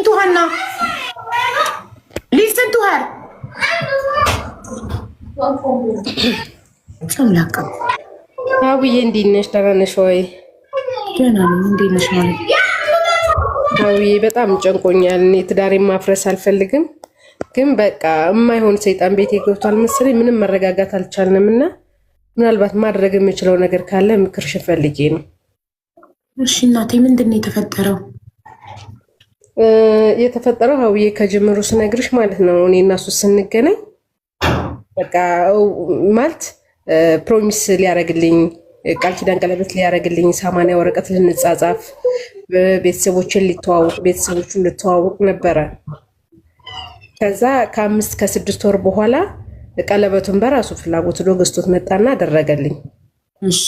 to Hannah. Listen to her. አውዬ እንዴት ነሽ? ደህና ነሽ ወይ? ደህና ነኝ። እንዴት ነሽ ማለት? አውዬ በጣም ጨንቆኛል። እኔ ትዳሬን ማፍረስ አልፈልግም፣ ግን በቃ የማይሆን ሰይጣን ቤቴ ገብቷል መሰለኝ። ምንም መረጋጋት አልቻልንም እና ምናልባት ማድረግ የምችለው ነገር ካለ ምክርሽን ፈልጌ ነው። እሺ እናቴ፣ ምንድን ነው የተፈጠረው? የተፈጠረው አውዬ ከጀምሩ ስነግርሽ ማለት ነው። እኔ እና እሱ ስንገናኝ በቃ ማለት ፕሮሚስ ሊያረግልኝ ቃል ኪዳን ቀለበት ሊያረግልኝ 80 ወረቀት ልንጻጻፍ ቤተሰቦችን ሊተዋወቅ ቤተሰቦቹን ልተዋወቅ ነበረ። ከዛ ከ5 ከ6 ወር በኋላ ቀለበቱን በራሱ ፍላጎት ዶ ገዝቶት መጣና አደረገልኝ። እሺ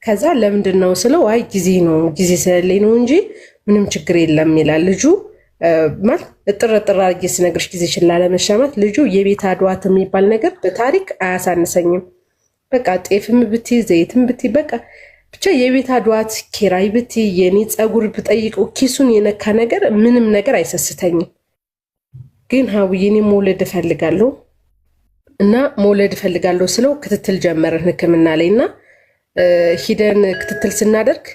ከዛ ለምንድን ነው ስለው አይ ጊዜ ነው ጊዜ ስለሌለኝ ነው እንጂ ምንም ችግር የለም ይላል ልጁ። ማለት እጥር አድርጌ ስነግርሽ ጊዜሽን ላለመሻማት ልጁ የቤት አድዋት የሚባል ነገር በታሪክ አያሳንሰኝም። በቃ ጤፍም ብቲ ዘይትም ብቲ በቃ ብቻ የቤት አድዋት ኪራይ ብቲ የኔ ፀጉር ብጠይቀው ኪሱን የነካ ነገር ምንም ነገር አይሰስተኝም። ግን ሀውዬ እኔ መውለድ እፈልጋለሁ እና መውለድ እፈልጋለሁ ስለው ክትትል ጀመርን ሕክምና ላይ እና ሂደን ክትትል ስናደርግ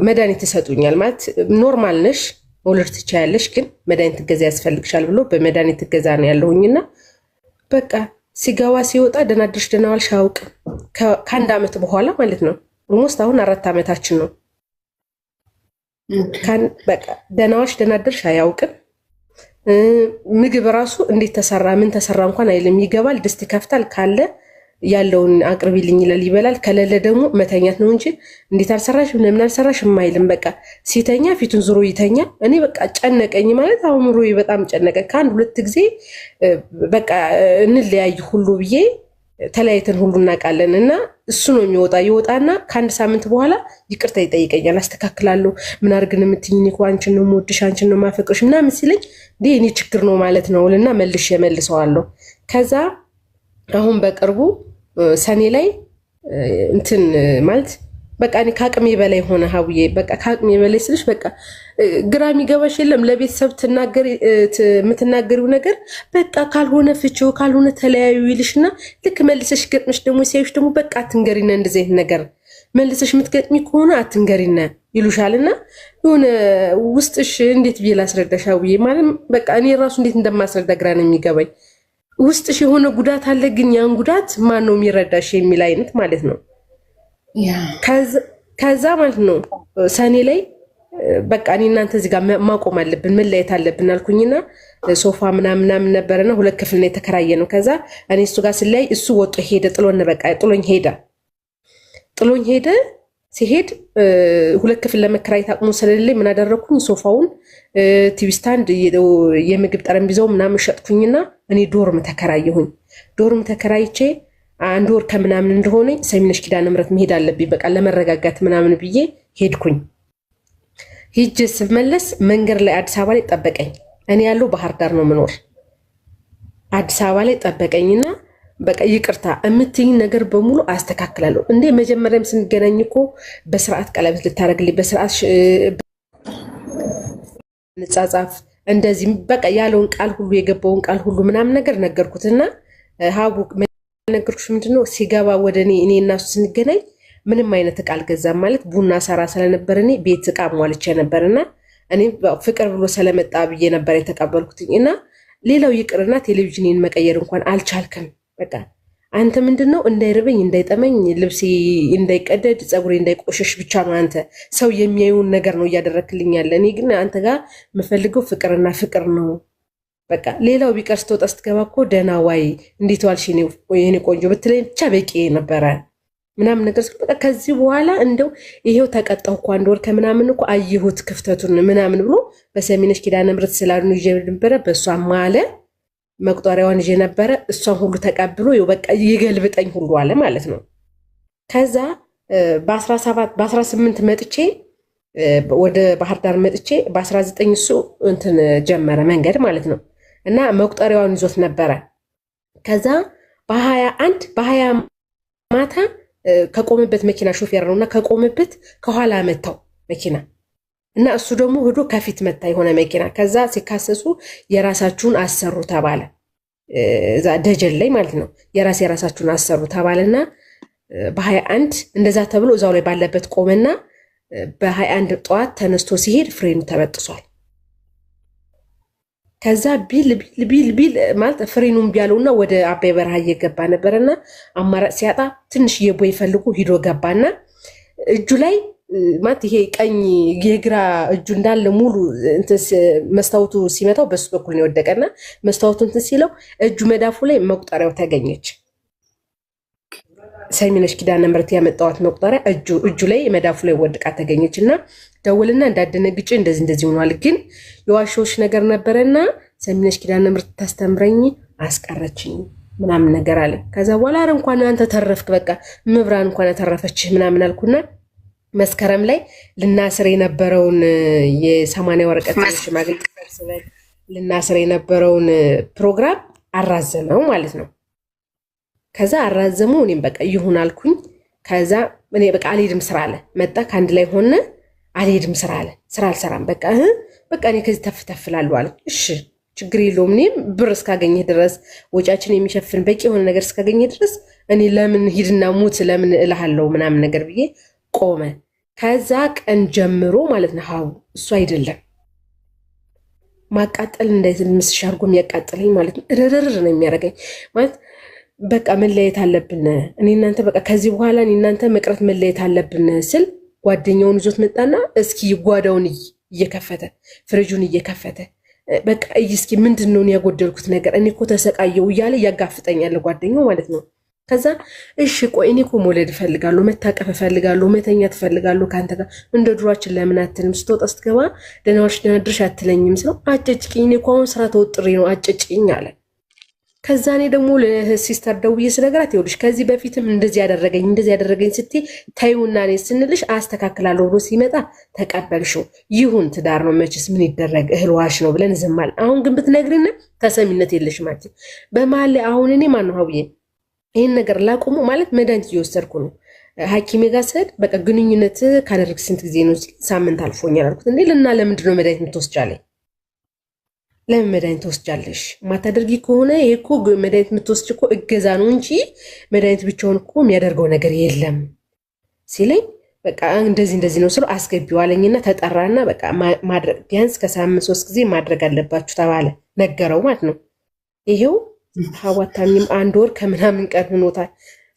መድኃኒት ይሰጡኛል። ማለት ኖርማል ነሽ መውለድ ትቻያለሽ፣ ግን መድኃኒት ትገዛ ያስፈልግሻል ብሎ በመድኃኒት ትገዛ ነው ያለሁኝና በቃ ሲገባ ሲወጣ ደናድርሽ ደናዋልሽ አያውቅም። ከ1 ዓመት በኋላ ማለት ነው ኦልሞስት አሁን 4 ዓመታችን ነው። በቃ ደናዋልሽ ደናድርሽ አያውቅም። ምግብ ራሱ እንዴት ተሰራ ምን ተሰራ እንኳን አይልም። ይገባል፣ ድስት ይከፍታል፣ ካለ ያለውን አቅርቢልኝ ይላል፣ ይበላል። ከሌለ ደግሞ መተኛት ነው እንጂ እንዴት አልሰራሽ ምን አልሰራሽ የማይልም። በቃ ሲተኛ ፊቱን ዙሮ ይተኛ። እኔ በቃ ጨነቀኝ ማለት አእምሮዬ በጣም ጨነቀ። ከአንድ 2 ጊዜ በቃ እንለያይ ሁሉ ብዬ ተለያይተን ሁሉ እናውቃለን። እና እሱ ነው ይወጣና ከ1 ሳምንት በኋላ ይቅርታ ይጠይቀኛል። አስተካክላለሁ ምን አድርግን የምትይኝ እኮ አንቺን ነው የምወድሽ አንቺን ነው የማፈቅርሽ ምናምን ሲለኝ እንዴ እኔ ችግር ነው ማለት ነው እና መልሰዋለሁ። ከዛ አሁን በቅርቡ ሰኔ ላይ እንትን ማለት በቃ እኔ ከአቅሜ በላይ ሆነ ሀውዬ። በቃ ከአቅሜ በላይ ስልሽ በቃ ግራ የሚገባሽ የለም። ለቤተሰብ የምትናገሪው ነገር በቃ ካልሆነ ፍቺው ካልሆነ ተለያዩ ይልሽና ልክ መልሰሽ ገጥመሽ ደግሞ ሲያዩሽ ደግሞ በቃ አትንገሪነ እንደዚህ አይነት ነገር መልሰሽ የምትገጥሚ ከሆነ አትንገሪነ ይሉሻልና የሆነ ውስጥሽ እንዴት ብዬ ላስረዳሽ ሀውዬ? ማለት በቃ እኔ ራሱ እንዴት እንደማስረዳ ግራ ነው የሚገባኝ። ውስጥሽ የሆነ ጉዳት አለ፣ ግን ያን ጉዳት ማን ነው የሚረዳሽ የሚል አይነት ማለት ነው። ከዛ ማለት ነው ሰኔ ላይ በቃ እኔ እናንተ እዚህ ጋር ማቆም አለብን መለየት አለብን አልኩኝና ሶፋ ምናምን ነበረና 2 ክፍል ነው የተከራየ ነው። ከዛ እኔ እሱ ጋር ስለይ እሱ ወጦ ሄደ፣ ጥሎኝ ሄደ። ሲሄድ 2 ክፍል ለመከራየት አቅሙ ስለሌለኝ ምን አደረኩኝ? ሶፋውን፣ ቲቪ ስታንድ፣ የምግብ ጠረጴዛው ምናምን ሸጥኩኝና እኔ ዶርም ተከራየሁኝ። ዶርም ተከራይቼ 1 ወር ከምናምን እንደሆነኝ ሰሚነሽ ኪዳነ ምሕረት መሄድ አለብኝ በቃ ለመረጋጋት ምናምን ብዬ ሄድኩኝ። ሂጅ ስመለስ መንገድ ላይ አዲስ አበባ ላይ ጠበቀኝ። እኔ ያለው ባህር ዳር ነው ምኖር። አዲስ አበባ ላይ ጠበቀኝና በቃ ይቅርታ የምትይኝ ነገር በሙሉ አስተካክላለሁ። እንዴ መጀመሪያም ስንገናኝ እኮ በስርዓት ቀለበት ልታረግልኝ በስርዓት ንጻጻፍ እንደዚህ በቃ ያለውን ቃል ሁሉ የገባውን ቃል ሁሉ ምናምን ነገር ነገርኩትና ሀቡ ነገርኩሽ ምንድነው ሲገባ ወደ እኔ እና እሱ ስንገናኝ ምንም አይነት እቃ አልገዛም። ማለት ቡና ሰራ ስለነበር እኔ ቤት እቃ ሟልቼ ነበርና እኔ ፍቅር ብሎ ስለመጣ ብዬ ነበር የተቀበልኩትኝ። እና ሌላው ይቅርና ቴሌቪዥንን መቀየር እንኳን አልቻልክም። በቃ አንተ ምንድነው እንዳይርበኝ እንዳይጠመኝ ልብሴ እንዳይቀደድ ፀጉሬ እንዳይቆሸሽ ብቻ ነው አንተ ሰው የሚያዩን ነገር ነው እያደረክልኝ ያለ። እኔ ግን አንተ ጋር የምፈልገው ፍቅርና ፍቅር ነው። በቃ ሌላው ቢቀር ስትወጣ ስትገባ እኮ ደህና ዋይ እንዴት ዋልሽ የኔ ቆንጆ ብትለኝ ብቻ በቂ ነበረ ምናምን ነገር። በቃ ከዚህ በኋላ እንደው ይሄው ተቀጣሁ እኮ 1 ወር ከምናምን እኮ አየሁት ክፍተቱን ምናምን ብሎ በሰሚነሽ ኪዳነ ምሕረት ስላሉ ይዤ ነበረ። በእሷ ማለ መቁጠሪያዋን ይዤ ነበረ። እሷን ሁሉ ተቀብሎ በቃ ይገልብጠኝ ሁሉ አለ ማለት ነው። ከዛ በ18 መጥቼ ወደ ባህር ዳር መጥቼ በ19 እሱ እንትን ጀመረ መንገድ ማለት ነው። እና መቁጠሪያዋን ይዞት ነበረ። ከዛ በ20 ማታ ከቆመበት መኪና ሾፌር ነውና ከቆመበት ከኋላ መታው መኪና እና እሱ ደግሞ ሄዶ ከፊት መታ የሆነ መኪና። ከዛ ሲካሰሱ የራሳችሁን አሰሩ ተባለ። እዛ ደጀን ላይ ማለት ነው። የራሳችሁን አሰሩ ተባለና በ21 እንደዛ ተብሎ እዛው ላይ ባለበት ቆመና በ21 ጠዋት ተነስቶ ሲሄድ ፍሬኑ ተበጥሷል። ከዛ ቢል ማለት ፍሬኑን ቢያለውና ወደ አባይ በረሃ እየገባ ነበርና አማራጭ ሲያጣ ትንሽ የቦይ ፈልጎ ሂዶ ገባና እጁ ላይ ማለት ይሄ ቀኝ የግራ እጁ እንዳለ ሙሉ መስታወቱ ሲመታው በሱ በኩል ነው የወደቀና መስታወቱ እንትን ሲለው እጁ መዳፉ ላይ መቁጠሪያው ተገኘች። ሰሚነሽ ኪዳነ ምሕረት ያመጣዋት መቁጠሪያ እጁ ላይ መዳፉ ላይ ወድቃ ተገኘችና ደውልና እንዳደነግጭ እንደዚህ ሆኗል፣ ግን የዋሾች ነገር ነበረና ሰሚነሽ ኪዳነ ምሕረት ታስተምረኝ አስቀረችኝ ምናምን ነገር አለ። ከዛ በኋላ አረ እንኳን አንተ ተረፍክ፣ በቃ ምብራን እንኳን ተረፈች ምናምን አልኩና መስከረም ላይ ልናስር የነበረውን የ80 ወረቀት ሽማግሌ ሰብስበን ልናስር የነበረውን ፕሮግራም አራዘመው ማለት ነው። ከዛ አራዘመው። እኔም በቃ ይሁን አልኩኝ። ከዛ እኔ በቃ አልሄድም ስራ አለ መጣ። ከአንድ ላይ ሆነ አልሄድም ስራ አለ። ስራ አልሰራም በቃ እኔ ከዚህ ተፍተፍላለሁ አለ። እሺ ችግር የለውም እኔም ብር እስካገኘህ ድረስ ወጫችን የሚሸፍን በቂ የሆነ ነገር እስካገኘህ ድረስ እኔ ለምን ሂድና ሙት ለምን እልሃለሁ ምናምን ነገር ብዬ ቆመ። ከዛ ቀን ጀምሮ ማለት ነው ሀው እሱ አይደለም ማቃጠል እንደዚህ ምስሽ አድርጎ የሚያቃጥለኝ ማለት ነው። ረረር ነው የሚያደርገኝ ማለት በቃ መለየት አለብን እኔ እናንተ በቃ ከዚህ በኋላ እኔ እናንተ መቅረት መለየት አለብን ስል ጓደኛውን ይዞት መጣና እስኪ ጓዳውን እየከፈተ ፍሪጁን እየከፈተ በቃ እስኪ ምንድነው ያጎደልኩት ነገር እኔ እኮ ተሰቃየው እያለ ያጋፍጠኛል ጓደኛው ማለት ነው። ከዛ እሺ ቆይ እኔ እኮ መውለድ እፈልጋለሁ፣ መታቀፍ እፈልጋለሁ፣ መተኛት እፈልጋለሁ ካንተ ጋር እንደ ድሯችን ለምን አትልም? ስትወጣ ስትገባ ደህና ዋልሽ ደህና አደርሽ አትለኝም ስለው አጨጭቅኝ እኔ እኮ አሁን ስራ ተወጥሬ ነው አጨጭቅኝ አለ። ከዛ እኔ ደግሞ ለሲስተር ደውዬ ስነግራት ይኸውልሽ ከዚህ በፊትም እንደዚህ ያደረገኝ ስትይ ታዩና እኔ ስንልሽ አስተካክላለሁ ብሎ ሲመጣ ተቀበልሽው። ይሁን ትዳር ነው መችስ ምን ይደረግ እህል ዋሽ ነው ብለን ዝማል። አሁን ግን ብትነግሪና ተሰሚነት የለሽ ማለት በመሀል ላይ አሁን እኔ ማን ነው ሀውዬ ይህን ነገር ላቁሙ ማለት መድኃኒት እየወሰድኩ ነው። ሐኪሜ ጋር ስሄድ በቃ ግንኙነት ካደረግ ስንት ጊዜ ነው? ሳምንት አልፎኛል አልኩት። እንዴ ለምንድን ነው መድኃኒት የምትወስጃለኝ? ለምን መድኃኒት ትወስጃለሽ? ማታደርጊ ከሆነ ይሄ እኮ መድኃኒት የምትወስጅ እኮ እገዛ ነው እንጂ መድኃኒት ብቻውን እኮ የሚያደርገው ነገር የለም ሲለኝ በቃ እንደዚህ ነው ስለው አስገቢው አለኝና ተጠራና በቃ ማድረግ ቢያንስ ከሳምንት 3 ጊዜ ማድረግ አለባችሁ ተባለ። ነገረው ማለት ነው። ይሄው ሀዋታሚም 1 ወር ከምናምን ቀን ሆኖታል።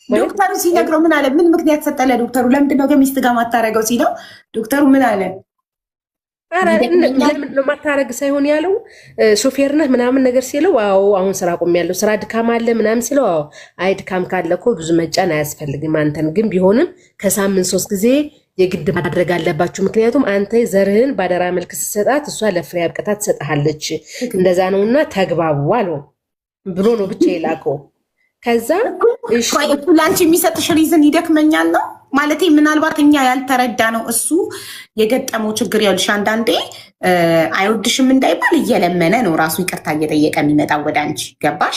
ዶክተሩ ሲነግረው ምን አለ? ምን ምክንያት ሰጠለ ዶክተሩ? ለምንድነው ከሚስት ጋር ማታረገው ሲለው ዶክተሩ ምን አለ? አረ ለምን ነው ማታረግ ሳይሆን ያለው ሾፌር ነህ ምናምን ነገር ሲለው አዎ አሁን ስራ ቆሜያለሁ፣ ስራ ድካም አለ ምናምን ሲለው አዎ አይ ድካም ካለ እኮ ብዙ መጫን አያስፈልግም፣ አንተን ግን ቢሆንም ከሳምንት 3 ጊዜ የግድ ማድረግ አለባችሁ፣ ምክንያቱም አንተ ዘርህን ባደራ መልክ ስትሰጣት እሷ ለፍሬ አብቅታ ትሰጥሃለች፣ እንደዛ ነውና ተግባቡ አለው ብሎ ነው ብቻ የላከው። ከዛ እሺ ላንቺ የሚሰጥሽ ሪዝን ይደክመኛል ነው ማለት ምናልባት እኛ ያልተረዳ ነው እሱ የገጠመው ችግር። ያልሽ አንዳንዴ አይወድሽም እንዳይባል እየለመነ ነው ራሱ ይቅርታ እየጠየቀ የሚመጣው ወደ አንቺ ገባሽ?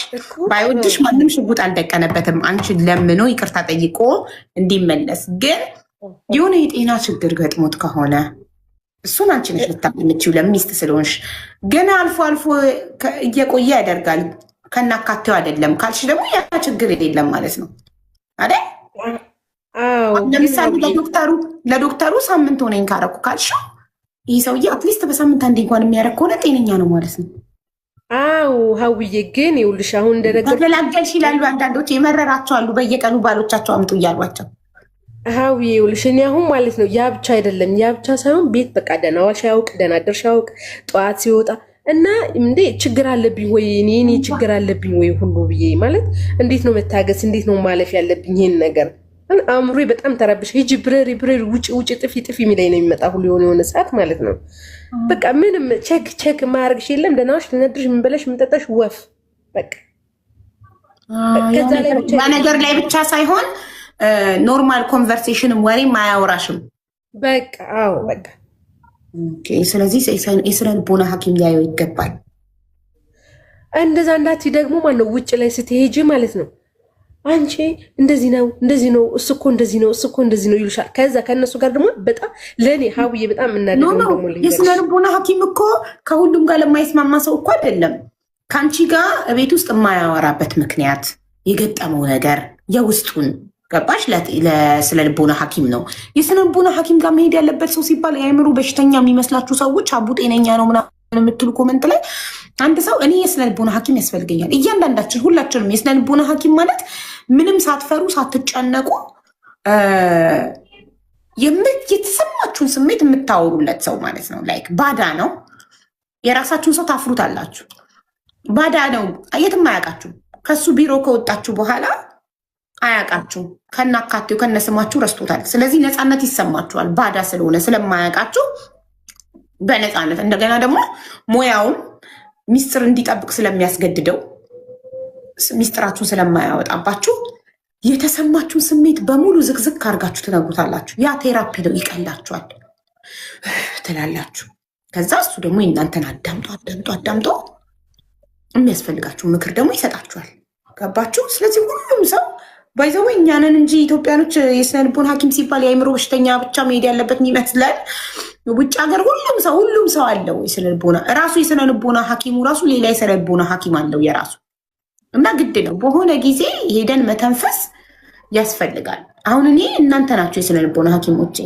ባይወድሽ ማንም ሽጉጥ አልደቀነበትም። አንቺ ለምኖ ይቅርታ ጠይቆ እንዲመለስ። ግን የሆነ የጤና ችግር ገጥሞት ከሆነ እሱን አንቺ ነሽ ልታምጪው ለሚስት ስለሆንሽ። ግን አልፎ አልፎ እየቆየ ያደርጋል ከናካቴው አይደለም ካልሽ ደግሞ ያ ችግር የለም ማለት ነው አይደል? ለምሳሌ ለዶክተሩ ሳምንት ሆነኝ ካረኩ ካልሽ ይህ ሰውዬ አትሊስት በሳምንት አንዴ እንኳን የሚያደርግ ከሆነ ጤነኛ ነው ማለት ነው። አዎ ሀውዬ ግን ይኸውልሽ አሁን እንደነገር ተገላገልሽ ይላሉ አንዳንዶች፣ የመረራቸው አሉ በየቀኑ ባሎቻቸው አምጡ እያሏቸው። ሀውዬ ይኸውልሽ እኔ አሁን ማለት ነው ያ ብቻ አይደለም፣ ያ ብቻ ሳይሆን ቤት በቃ ደህና ዋልሽ ያውቅ ደህና አደርሽ ያውቅ ጠዋት ሲወጣ እና እንዴ ችግር አለብኝ ወይ እኔ ችግር አለብኝ ወይ ሁሉ ብዬ ማለት እንዴት ነው መታገስ እንዴት ነው ማለፍ ያለብኝ ይሄን ነገር አእምሮዬ በጣም ተረብሽ። ሂጂ ብረሪ ውጭ ጥፊ የሚለኝ ነው የሚመጣ ሁሉ የሆነ ሰዓት ማለት ነው። በቃ ምንም ቼክ ማድረግሽ የለም ደህናዎች ልነድርሽ የምንበለሽ የምንጠጣሽ ወፍ በቃ ነገር ላይ ብቻ ሳይሆን ኖርማል ኮንቨርሴሽንም ወሬም አያወራሽም በቃ አዎ በቃ ስለዚህ የስነ ልቦና ሐኪም ሊያየው ይገባል። እንደዛ እንዳትይ ደግሞ ማለት ነው ውጭ ላይ ስትሄጂ ማለት ነው አንቺ እንደዚህ ነው እሱ እኮ እንደዚህ ነው ይሉሻል። ከዛ ከእነሱ ጋር ደግሞ በጣም ለእኔ ሀውዬ በጣም እናደገው ደግሞ የስነ ልቦና ሐኪም እኮ ከሁሉም ጋር ለማይስማማ ሰው እኮ አይደለም ከአንቺ ጋር ቤት ውስጥ የማያወራበት ምክንያት የገጠመው ነገር የውስጡን ገባሽ? ለስነ ልቦና ሐኪም ነው። የስነ ልቦና ሐኪም ጋር መሄድ ያለበት ሰው ሲባል የአእምሮ በሽተኛ የሚመስላችሁ ሰዎች አቡ ጤነኛ ነው ምናምን የምትሉ ኮመንት ላይ አንድ ሰው እኔ የስነ ልቦና ሐኪም ያስፈልገኛል። እያንዳንዳችን ሁላችንም የስነ ልቦና ሐኪም ማለት ምንም ሳትፈሩ ሳትጨነቁ የተሰማችሁን ስሜት የምታወሩለት ሰው ማለት ነው። ላይክ ባዳ ነው። የራሳችሁን ሰው ታፍሩታላችሁ። ባዳ ነው። የትም አያውቃችሁ። ከሱ ቢሮ ከወጣችሁ በኋላ አያውቃችሁ። ከናካቴው ከነስማችሁ ረስቶታል። ስለዚህ ነፃነት ይሰማችኋል። ባዳ ስለሆነ ስለማያውቃችሁ በነፃነት እንደገና ደግሞ ሙያውን ሚስጥር እንዲጠብቅ ስለሚያስገድደው ሚስጥራችሁን ስለማያወጣባችሁ የተሰማችሁን ስሜት በሙሉ ዝቅዝቅ አድርጋችሁ ትነግሩታላችሁ። ያ ቴራፒ ነው። ይቀላችኋል ትላላችሁ። ከዛ እሱ ደግሞ እናንተን አዳምጦ የሚያስፈልጋችሁ ምክር ደግሞ ይሰጣችኋል። ገባችሁ? ስለዚህ ሁሉም ሰው ባይዘው እኛንን እንጂ ኢትዮጵያኖች የስነ ልቦና ሐኪም ሲባል የአእምሮ በሽተኛ ብቻ መሄድ ያለበት ይመስላል። ውጭ ሀገር ሁሉም ሰው አለው የስነ ልቦና ራሱ የስነ ልቦና ሐኪሙ ራሱ ሌላ የስነ ልቦና ሐኪም አለው የራሱ እና ግድ ነው በሆነ ጊዜ ሄደን መተንፈስ ያስፈልጋል። አሁን እኔ እናንተ ናቸው የስነ ልቦና ሐኪሞቼ።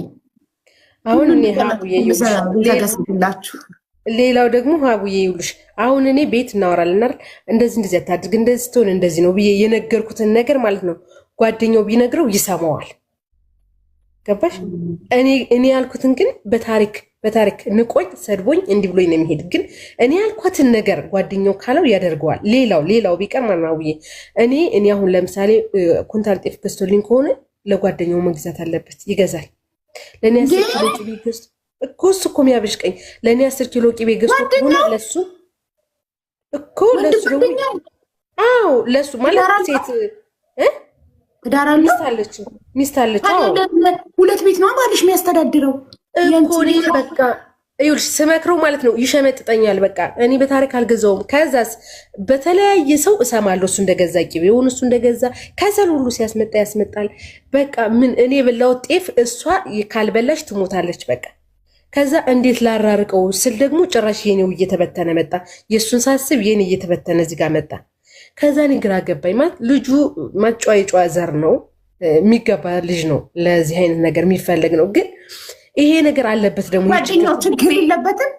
አሁን እኔ ሀቡዬላችሁ ሌላው ደግሞ ሀቡዬ ይውልሽ አሁን እኔ ቤት እናወራለን አይደል? እንደዚህ አታድርግ እንደዚህ ስትሆን እንደዚህ ነው ብዬ የነገርኩትን ነገር ማለት ነው ጓደኛው ቢነግረው ይሰማዋል። ገባሽ? እኔ ያልኩትን ግን በታሪክ ንቆኝ ሰድቦኝ እንዲህ ብሎኝ ነው የሚሄድ። ግን እኔ ያልኳትን ነገር ጓደኛው ካለው ያደርገዋል። ሌላው ቢቀር ማናውዬ እኔ አሁን ለምሳሌ ኩንታል ጤፍ ገዝቶልኝ ከሆነ ለጓደኛው መግዛት አለበት፣ ይገዛል። ለእኔ 10 ኪሎ ቂቤ ገዝቶ እኮ እሱ እኮ የሚያበሽቀኝ ለእኔ 10 ኪሎ ቂቤ ገዝቶ ከሆነ ለሱ እኮ ለሱ ደግሞ ለሱ ማለት ሴት ሚስት አለች። ሁለት ቤት ነው ባልሽ የሚያስተዳድረው እኮ እኔ በቃ ይኸውልሽ ስመክረው ማለት ነው ይሸመጥጠኛል። በቃ እኔ በታሪክ አልገዛውም። ከዛስ በተለያየ ሰው እሰማለሁ እሱ እንደገዛ ቂቤውን እሱ እንደገዛ ከዛል ሁሉ ያስመጣል። በቃ ምን እኔ የበላው ጤፍ እሷ ካልበላሽ ትሞታለች። በቃ ከዛ እንዴት ላራርቀው ስል ደግሞ ጭራሽ የኔው እየተበተነ መጣ። የእሱን ሳስብ የኔ እየተበተነ እዚህ ጋር መጣ። ከዛ እኔ ግራ ገባኝ። ማለት ልጁ የጨዋ ዘር ነው የሚገባ ልጅ ነው፣ ለዚህ አይነት ነገር የሚፈለግ ነው። ግን ይሄ ነገር አለበት ደግሞ ጓደኛው ችግር የለበትም።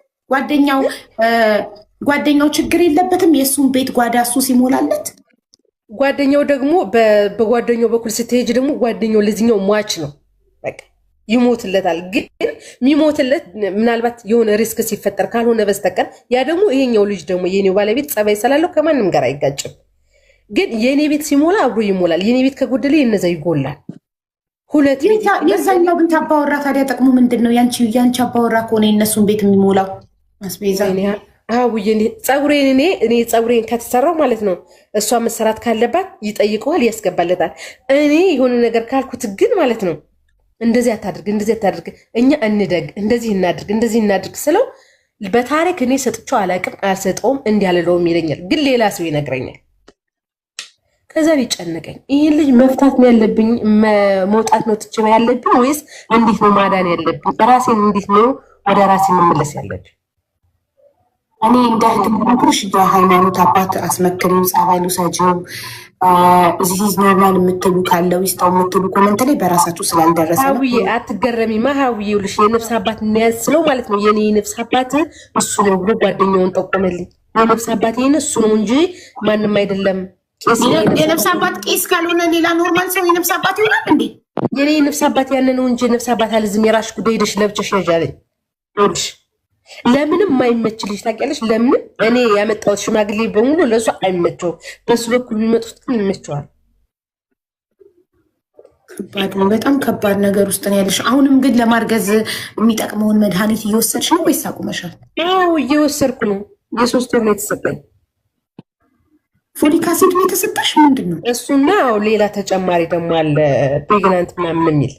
ጓደኛው ችግር የለበትም። የእሱን ቤት ጓዳ እሱ ሲሞላለት ጓደኛው ደግሞ በጓደኛው በኩል ስትሄጅ ደግሞ ጓደኛው ለዚህኛው ሟች ነው። በቃ ይሞትለታል። ግን የሚሞትለት ምናልባት የሆነ ሪስክ ሲፈጠር ካልሆነ በስተቀር ያ ደግሞ ይሄኛው ልጅ ደግሞ የኔው ባለቤት ጸባይ ስላለው ከማንም ጋር አይጋጭም። ግን የኔ ቤት ሲሞላ አብሮ ይሞላል። የኔ ቤት ከጎደለ የነዛ ይጎላል። ሁለት ቤት የዛኛው ቤት አባወራ ታዲያ ጥቅሙ ምንድን ነው? ያንቺ አባወራ ከሆነ የነሱን ቤት የሚሞላው አስቤዛ ፀጉሬን ከተሰራው ማለት ነው እሷ መሰራት ካለባት ይጠይቀዋል፣ ያስገባለታል። እኔ የሆነ ነገር ካልኩት ግን ማለት ነው እንደዚህ አታድርግ፣ እኛ እንደግ፣ እንደዚህ እናድርግ ስለው በታሪክ እኔ ሰጥቼው አላቅም፣ አልሰጠውም፣ እንዲያልለውም ይለኛል። ግን ሌላ ሰው ይነግረኛል። ከዛ ሊጨነቀኝ ይህን ልጅ መፍታት ነው ያለብኝ፣ መውጣት ነው ትችባ ያለብኝ ወይስ እንዴት ነው ማዳን ያለብኝ? ራሴን እንዴት ነው ወደ ራሴ መመለስ ያለብኝ? እኔ እንደ ህትምክርሽ የሃይማኖት አባት አስመክሪው፣ ጸበል ውሰጂው፣ እዚህ ኖርማል የምትሉ ካለው ይስጣው የምትሉ ኮመንት ላይ በራሳችሁ ስላልደረሰ ሀውዬ አትገረሚማ። ሀውዬ ልሽ የነፍስ አባት የሚያስለው ማለት ነው የኔ የነፍስ አባት እሱ ነው ብሎ ጓደኛውን ጠቆመልኝ። የነፍስ አባት ይህን እሱ ነው እንጂ ማንም አይደለም። የነፍስ አባት ቄስ ካልሆነ ሌላ ኖርማል ሰው የነፍስ አባት ይሆናል እንዴ? የኔ የነፍስ አባት ያነ ነው እንጂ የነፍስ አባት አልዝም። የራሽ ጉዳይ ሄደሽ ለብቻሽ ያዣለኝ ልሽ ለምንም የማይመች ልጅ ታውቂያለሽ። ለምን እኔ ያመጣሁት ሽማግሌ በሙሉ ለእሱ አይመቸውም። በሱ በኩል የሚመጡት ግን ይመቸዋል። ከባድ ነው፣ በጣም ከባድ ነገር ውስጥ ነው ያለሽ። አሁንም ግን ለማርገዝ የሚጠቅመውን መድኃኒት እየወሰድሽ ነው ወይስ አቁመሻል? አዎ እየወሰድኩ ነው። የ3 ወር ነው የተሰጠኝ። ፎሊክ አሲድ ነው የተሰጠሽ? ምንድን ነው እሱና ሌላ ተጨማሪ ደግሞ አለ ፕሬግናንት ምናምን የሚል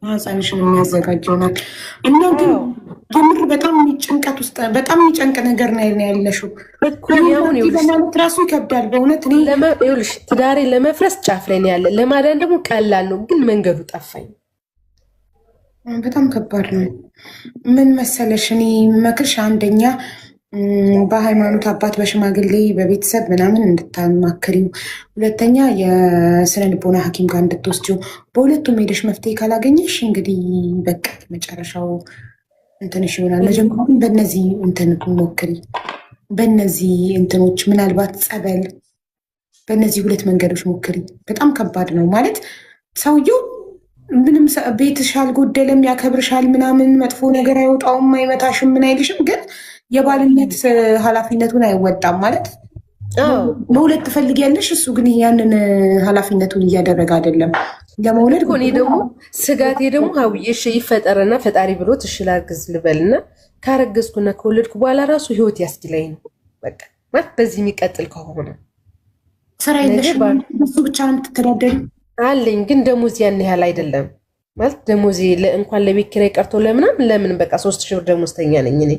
ህፃንሽን የሚያዘጋጀው ናት። እና ግን የምር በጣም ጭንቀት ውስጥ በጣም የሚጨንቅ ነገር ነው ያለሽው እኮ ያሁን ለማለት ራሱ ይከብዳል በእውነት። ይኸውልሽ ትዳሬ ለመፍረስ ጫፍ ላይ ነው ያለ፣ ለማዳን ደግሞ ቀላል ነው፣ ግን መንገዱ ጠፋኝ። በጣም ከባድ ነው። ምን መሰለሽ እኔ መክርሽ አንደኛ በሃይማኖት አባት በሽማግሌ በቤተሰብ ምናምን እንድታማክሪው፣ ሁለተኛ የስነ ልቦና ሐኪም ጋር እንድትወስጂው። በሁለቱም ሄደሽ መፍትሄ ካላገኘሽ እንግዲህ በቃ መጨረሻው እንትንሽ ይሆናል። መጀመሪያ በእነዚህ እንትን ሞክሪ፣ በእነዚህ እንትኖች ምናልባት ጸበል፣ በእነዚህ ሁለት መንገዶች ሞክሪ። በጣም ከባድ ነው ማለት ሰውየው ምንም ቤትሽ አልጎደለም፣ ያከብርሻል፣ ምናምን መጥፎ ነገር አይወጣውም፣ አይመታሽም፣ ምን አይልሽም፣ ግን የባልነት ኃላፊነቱን አይወጣም ማለት መውለድ ትፈልጊያለሽ፣ እሱ ግን ያንን ኃላፊነቱን እያደረገ አይደለም። ለመውለድ እኔ ደግሞ ስጋቴ ደግሞ ሀውዬሽ ይፈጠረና ፈጣሪ ብሎ ትሽላርግዝ ልበልና ካረገዝኩና ከወለድኩ በኋላ ራሱ ህይወት ያስችለኝ ነው በቃ ማለት በዚህ የሚቀጥል ከሆነ ስራ የለሽ እሱ ብቻ ነው የምትተዳደሪ አለኝ። ግን ደሞዝ ያን ያህል አይደለም ማለት ደሞዜ እንኳን ለቤት ኪራይ ቀርቶ ለምን በቃ 3000 ብር ደሞዝተኛ ነኝ እኔ።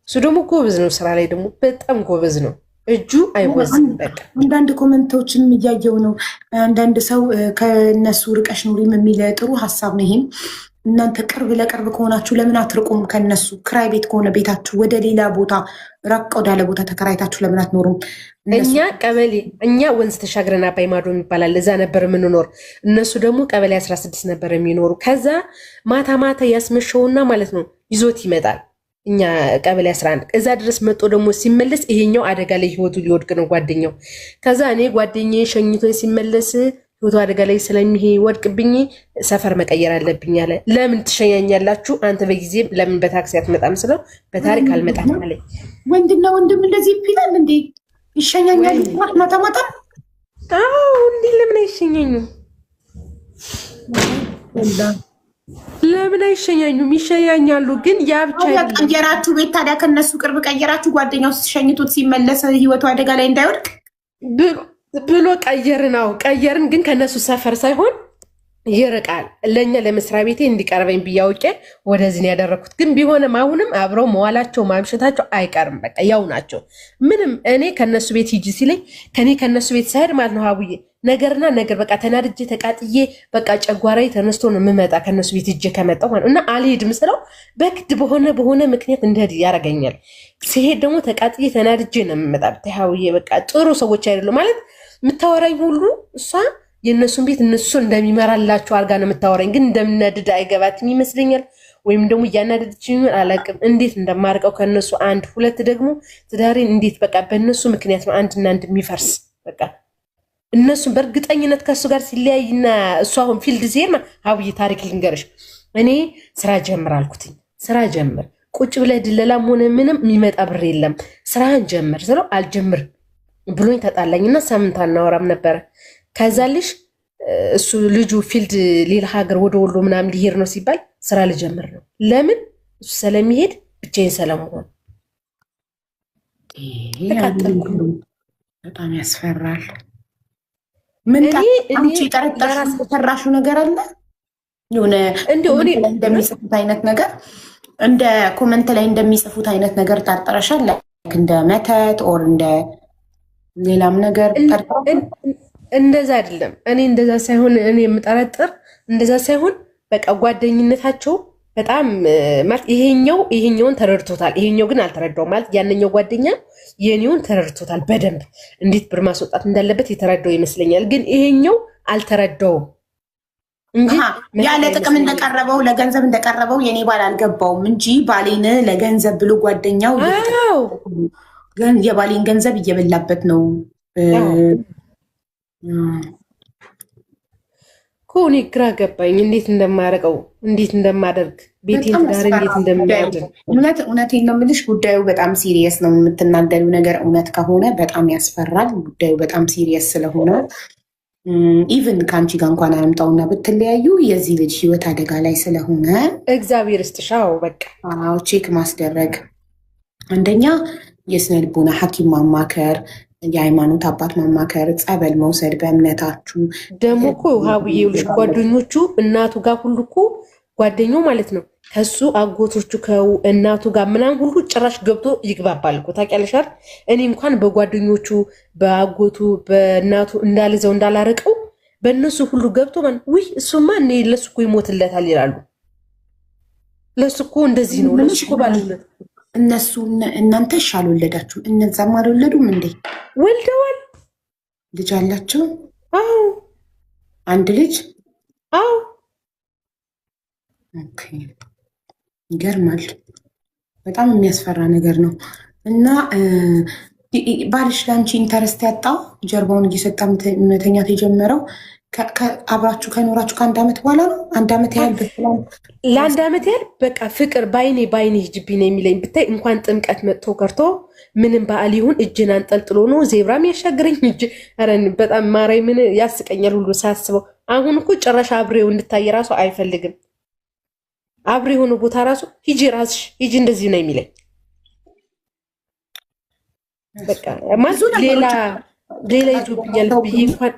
እሱ ደግሞ ጎበዝ ነው፣ ስራ ላይ ደግሞ በጣም ጎበዝ ነው፣ እጁ አይወዝም። በቃ አንዳንድ ኮመንቶችንም እያየው ነው። አንዳንድ ሰው ከነሱ ርቀሽ ኑሪም የሚል ጥሩ ሀሳብ ነው። ይሄም እናንተ ቅርብ ለቅርብ ከሆናችሁ ለምን አትርቁም ከነሱ? ክራይ ቤት ከሆነ ቤታችሁ ወደ ሌላ ቦታ ራቅ ወዳለ ቦታ ተከራይታችሁ ለምን አትኖሩም? እኛ ቀበሌ እኛ ወንዝ ተሻግረን አባይ ማዶ ይባላል እዛ ነበር የምንኖር። እነሱ ደግሞ ቀበሌ 16 ነበር የሚኖሩ። ከዛ ማታ ማታ ያስመሸውና ማለት ነው ይዞት ይመጣል። እኛ ቀበሌ 11 እዛ ድረስ መጦ ደግሞ ሲመለስ ይሄኛው አደጋ ላይ ህይወቱ ሊወድቅ ነው ጓደኛው። ከዛ እኔ ጓደኛዬ ሸኝቶ ሲመለስ ህይወቱ አደጋ ላይ ስለሚወድቅብኝ ሰፈር መቀየር አለብኝ አለ። ለምን ትሸኛኛላችሁ አንተ በጊዜ ለምን በታክሲ አትመጣም ስለው በታሪክ አልመጣም አለኝ። ወንድና ወንድም እንደዚህ ይላል እንዴ? ይሸኛኛል ማታ ማታ? አዎ እንዴ ለምን አይሸኛኙ? ለምን አይሸኛኙም? ይሸኛኛሉ። ግን ያ ብቻ ቀየራችሁ ቤት ታዲያ ከነሱ ቅርብ ቀየራችሁ። ጓደኛው ሸኝቶት ሲመለስ ህይወቱ አደጋ ላይ እንዳይወድቅ ብሎ ቀየርን። አዎ ቀየርን፣ ግን ከነሱ ሰፈር ሳይሆን ይርቃል። ለእኛ ለመስሪያ ቤቴ እንዲቀርበኝ ብያውቄ ወደዚህ ያደረግኩት። ግን ቢሆንም አሁንም አብረው መዋላቸው ማምሸታቸው አይቀርም። በቃ ያው ናቸው። ምንም እኔ ከነሱ ቤት ሂጂ ሲለኝ ከነሱ ቤት ሳይሄድ ማለት ነው ሀቡዬ ነገርና ነገር በቃ ተናድጄ ተቃጥዬ በቃ ጨጓራዬ ተነስቶ ነው የምመጣ ከነሱ ቤት ሂጄ ከመጣሁ ማለት እና አልሄድም ስለው በግድ በሆነ ምክንያት እንደሄድ ያደርገኛል። ሲሄድ ደግሞ ተቃጥዬ ተናድጄ ነው የምመጣ። ብታይ ሀቡዬ በቃ ጥሩ ሰዎች አይደሉም ማለት የምታወራኝ ሁሉ እሷ የእነሱን ቤት እነሱ እንደሚመራላቸው አድርጋ ነው የምታወራኝ። ግን እንደምናድድ አይገባትም ይመስለኛል። ወይም ደግሞ እያናደደች አላውቅም። እንዴት እንደማርቀው ከእነሱ አንድ ሁለት ደግሞ ትዳሬን እንዴት በቃ በእነሱ ምክንያት ነው አንድና አንድ የሚፈርስ በቃ እነሱን በእርግጠኝነት ከእሱ ጋር ሲለያይና እሱ አሁን ፊልድ ሲሄድ ሀብዬ ታሪክ ልንገርሽ። እኔ ስራ ጀምር አልኩትኝ። ስራ ጀምር ቁጭ ብለህ ድለላም ሆነ ምንም የሚመጣ ብር የለም ስራህን ጀምር ስለው አልጀምር ብሎኝ ተጣላኝና ሳምንት አናወራም ነበረ። ከዛልሽ እሱ ልጁ ፊልድ ሌላ ሀገር ወደ ወሎ ምናምን ሊሄድ ነው ሲባል ስራ ልጀምር ነው። ለምን እሱ ስለሚሄድ ብቻዬን ሰለመሆን በጣም ያስፈራል። ምን ጠረጠራሹ ነገር አለ የሆነ እንደሚጽፉት አይነት ነገር እንደ ኮመንት ላይ እንደሚጽፉት አይነት ነገር ጠርጥረሻል? እንደ መተት ኦር እንደ ሌላም ነገር እንደዛ አይደለም። እኔ እንደዛ ሳይሆን እኔ የምጠረጥር እንደዛ ሳይሆን በቃ ጓደኝነታቸው በጣም ማለት ይሄኛውን ተረድቶታል፣ ይሄኛው ግን አልተረዳውም። ማለት ያንኛው ጓደኛ የኔውን ተረድቶታል በደንብ እንዴት ብር ማስወጣት እንዳለበት የተረዳው ይመስለኛል። ግን ይሄኛው አልተረዳውም እንጂ ያለ ጥቅም እንደቀረበው ለገንዘብ እንደቀረበው የኔ ባል አልገባውም እንጂ ባሌን ለገንዘብ ብሎ ጓደኛው የባሌን ገንዘብ እየበላበት ነው እኔ ግራ ገባኝ። እንዴት እንደማረቀው እንዴት እንደማደርግ ቤቴን ትዳር እንዴት እንደሚያድን እውነቴን ነው የምልሽ። ጉዳዩ በጣም ሲሪየስ ነው። የምትናገሪው ነገር እውነት ከሆነ በጣም ያስፈራል። ጉዳዩ በጣም ሲሪየስ ስለሆነ ኢቭን ከአንቺ ጋር እንኳን አያምጣውና ብትለያዩ የዚህ ልጅ ህይወት አደጋ ላይ ስለሆነ እግዚአብሔር ይስጥሻው። በቃ ቼክ ማስደረግ አንደኛ የስነ ልቦና ሐኪም ማማከር፣ የሃይማኖት አባት ማማከር፣ ጸበል መውሰድ በእምነታችሁ። ደግሞ እኮ ሀቡዬ ልጅ ጓደኞቹ እናቱ ጋር ሁሉ እኮ ጓደኛው ማለት ነው ከሱ አጎቶቹ ከእናቱ ጋር ምናምን ሁሉ ጭራሽ ገብቶ ይግባባል እኮ ታውቂያለሽ አይደል? እኔ እንኳን በጓደኞቹ በአጎቱ በእናቱ እንዳልዘው እንዳላረቀው በእነሱ ሁሉ ገብቶ ውይ እሱማ እኔ ለሱ እኮ ይሞትለታል ይላሉ። ለሱ እኮ እንደዚህ ነው። ለሱ እኮ ባልነት እነሱ እናንተ አልወለዳችሁም፣ እነዛም አልወለዱም እንዴ? ወልደዋል። ልጅ አላቸው? አዎ አንድ ልጅ። አዎ ኦኬ ይገርማል። በጣም የሚያስፈራ ነገር ነው። እና ባልሽ ለአንቺ ኢንተረስት ያጣው ጀርባውን እየሰጣ መተኛት የጀመረው አብራችሁ ከኖራችሁ ከአንድ ዓመት በኋላ ነው? አንድ ዓመት ያህል ለአንድ ዓመት ያህል በቃ ፍቅር ባይኔ ሂጅብኝ ነው የሚለኝ። ብታይ እንኳን ጥምቀት መጥቶ ከርቶ ምንም በዓል ይሁን እጅን አንጠልጥሎ ነው ዜብራም ያሻገረኝ እጅ። ኧረ በጣም ማራይ ምን ያስቀኛል ሁሉ ሳስበው። አሁን እኮ ጭራሽ አብሬው እንድታይ ራሱ አይፈልግም። አብሬ የሆነ ቦታ ራሱ ሂጂ ራስሽ ሂጂ እንደዚህ ነው የሚለኝ። በቃ ማለት ሌላ ይዞብኛል ብዬ እንኳን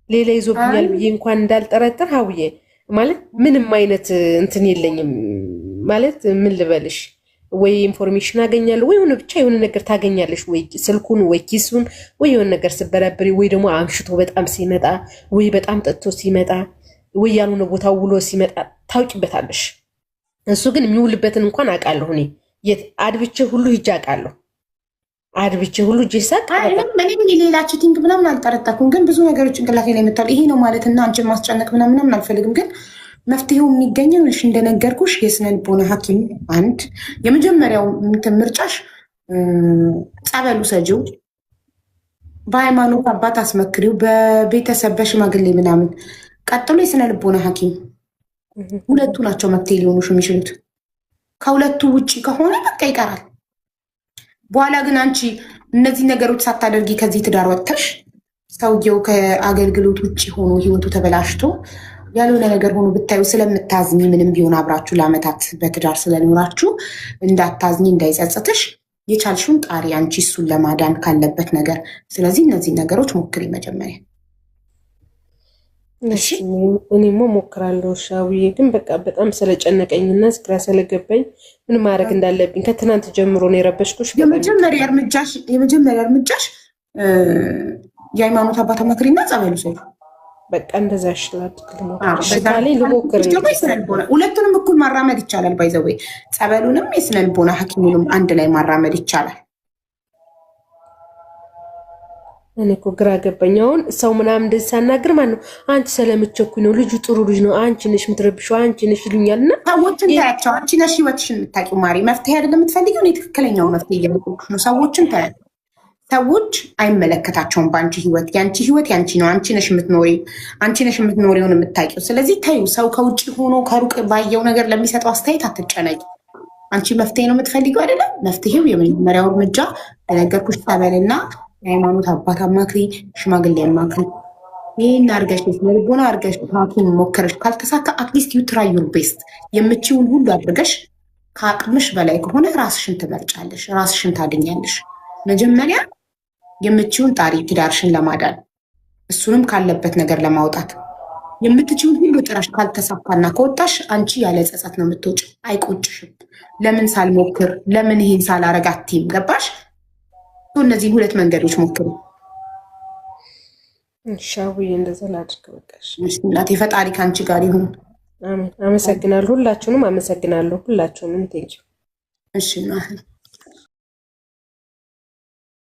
ሌላ ይዞብኛል ብዬ እንኳን እንዳልጠረጥር ሀውዬ ማለት ምንም አይነት እንትን የለኝም። ማለት ምን ልበልሽ፣ ወይ ኢንፎርሜሽን አገኛለሁ ወይ የሆነ ብቻ የሆነ ነገር ታገኛለሽ፣ ወይ ስልኩን ወይ ኪሱን ወይ የሆነ ነገር ስበረብሪ፣ ወይ ደግሞ አምሽቶ በጣም ሲመጣ፣ ወይ በጣም ጠጥቶ ሲመጣ፣ ወይ ያልሆነ ቦታ ውሎ ሲመጣ ታውቂበታለሽ። እሱ ግን የሚውልበትን እንኳን አውቃለሁ። እኔ የት አድብቼ ሁሉ ሂጅ አውቃለሁ። አድብቼ ሁሉ ጄሳቅ ምንም የሌላ ቺቲንግ ምናምን አልጠረጠርኩም። ግን ብዙ ነገሮች ጭንቅላቴ ላይ መጥተዋል። ይሄ ነው ማለት እና አንቺን ማስጨነቅ ምናምን አልፈልግም። ግን መፍትሄው የሚገኘው እሺ እንደነገርኩሽ የስነ ልቦና ሐኪም አንድ የመጀመሪያው ምርጫሽ ጸበሉ ሰጂው፣ በሃይማኖት አባት አስመክሪው፣ በቤተሰብ በሽማግሌ ምናምን። ቀጥሎ የስነ ልቦና ሐኪም። ሁለቱ ናቸው መፍትሄ ሊሆኑሽ የሚችሉት። ከሁለቱ ውጭ ከሆነ በቃ ይቀራል። በኋላ ግን አንቺ እነዚህ ነገሮች ሳታደርጊ ከዚህ ትዳር ወጥተሽ ሰውየው ከአገልግሎት ውጭ ሆኖ ህይወቱ ተበላሽቶ ያልሆነ ነገር ሆኖ ብታዩ ስለምታዝኝ ምንም ቢሆን አብራችሁ ለአመታት በትዳር ስለኖራችሁ እንዳታዝኝ እንዳይጸጽትሽ የቻልሽውን ጣሪ አንቺ እሱን ለማዳን ካለበት ነገር። ስለዚህ እነዚህ ነገሮች ሞክሪ መጀመሪያ። እኔማ ሞክራለሁ ሻውዬ። ግን በቃ በጣም ስለጨነቀኝና ግራ ስለገባኝ ምን ማድረግ እንዳለብኝ ከትናንት ጀምሮ ነው የረበሽኩሽ። የመጀመሪያ እርምጃሽ የሃይማኖት አባት አማክሪና ጸበሉ ሰው በቃ እንደዛ ይችላል። ልሞክር። ሁለቱንም እኩል ማራመድ ይቻላል። ባይዘዌ ጸበሉንም የስነ ልቦና ሐኪሙንም አንድ ላይ ማራመድ ይቻላል። እኔ እኮ ግራ ገባኝ። አሁን ሰው ምናምን እንደዚህ ሳናግር ማለት ነው አንቺ ስለምትቸኩኝ ነው፣ ልጁ ጥሩ ልጅ ነው፣ አንቺ ነሽ የምትረብሽው፣ አንቺ ነሽ ይሉኛል። እና ሰዎችን ታያቸው። አንቺ ነሽ ህይወትሽን የምታውቂው ማሪ። መፍትሄ አይደለም የምትፈልጊው፣ እኔ ትክክለኛው መፍትሄ እየመጣልኩሽ ነው። ሰዎችን ታያቸው። ሰዎች አይመለከታቸውም በአንቺ ህይወት። የአንቺ ህይወት ያንቺ ነው። አንቺ ነሽ የምትኖሪውን የምታውቂው። ስለዚህ ታዩ። ሰው ከውጭ ሆኖ ከሩቅ ባየው ነገር ለሚሰጠው አስተያየት አትጨነቂ። አንቺ መፍትሄ ነው የምትፈልጊው አይደለም። መፍትሄው የመጀመሪያው እርምጃ በነገርኩሽ ጸበልና የሃይማኖት አባት አማክሪ፣ ሽማግሌ አማክሪ። ይህን አርገሽ ልቦና አርገሽ ሐኪም ሞከረሽ ካልተሳካ አትሊስት ዩ ትራይ ዩር ቤስት። የምችውን ሁሉ አድርገሽ ከአቅምሽ በላይ ከሆነ ራስሽን ትመርጫለሽ፣ ራስሽን ታድኛለሽ። መጀመሪያ የምችውን ጣሪ ትዳርሽን ለማዳን እሱንም ካለበት ነገር ለማውጣት የምትችውን ሁሉ ጥረሽ ካልተሳካና ከወጣሽ አንቺ ያለ ጸጸት ነው የምትወጪ። አይቆጭሽም። ለምን ሳልሞክር ለምን ይሄን ሳላረግ አትይም። ገባሽ? እነዚህ ሁለት መንገዶች ሞክሩ። ሻውዬ እንደዛ ላድርግ። በቃሽ እናቴ፣ ፈጣሪ ከአንቺ ጋር ይሁን። አሜን። አመሰግናለሁ። ሁላችሁንም አመሰግናለሁ። ሁላችሁንም ቴንኪው። እሺ